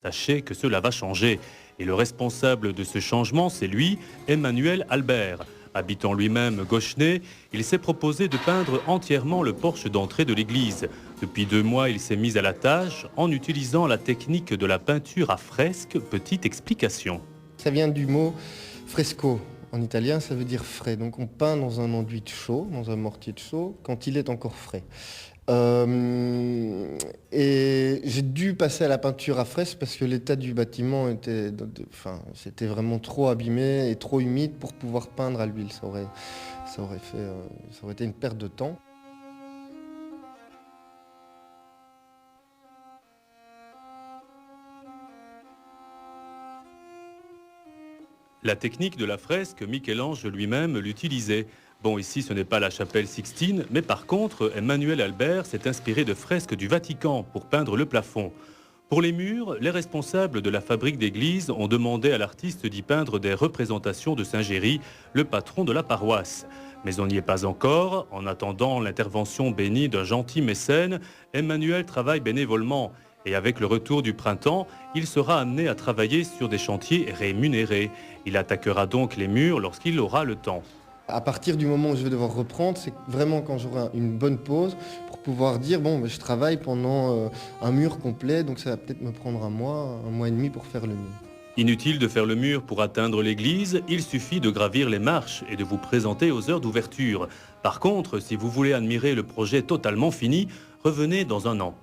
Tâchez que cela va changer. Et le responsable de ce changement, c'est lui, Emmanuel Albert. Habitant lui-même Gauchenay, il s'est proposé de peindre entièrement le porche d'entrée de l'église. Depuis 2 mois, il s'est mis à la tâche en utilisant la technique de la peinture à fresque. Petite explication. Ça vient du mot fresco. En italien, ça veut dire frais. Donc on peint dans un enduit de chaux, dans un mortier de chaux, quand il est encore frais. Et j'ai dû passer à la peinture à fresque parce que l'état du bâtiment était, c'était vraiment trop abîmé et trop humide pour pouvoir peindre à l'huile. Ça aurait été une perte de temps. La technique de la fresque, Michel-Ange lui-même l'utilisait. Bon, ici, ce n'est pas la chapelle Sixtine, mais par contre, Emmanuel Albert s'est inspiré de fresques du Vatican pour peindre le plafond. Pour les murs, les responsables de la fabrique d'église ont demandé à l'artiste d'y peindre des représentations de Saint-Géry, le patron de la paroisse. Mais on n'y est pas encore. En attendant l'intervention bénie d'un gentil mécène, Emmanuel travaille bénévolement. Et avec le retour du printemps, il sera amené à travailler sur des chantiers rémunérés. Il attaquera donc les murs lorsqu'il aura le temps. À partir du moment où je vais devoir reprendre, c'est vraiment quand j'aurai une bonne pause pour pouvoir dire bon, je travaille pendant un mur complet, donc ça va peut-être me prendre un mois et demi pour faire le mur. Inutile de faire le mur pour atteindre l'église, il suffit de gravir les marches et de vous présenter aux heures d'ouverture. Par contre, si vous voulez admirer le projet totalement fini, revenez dans un an.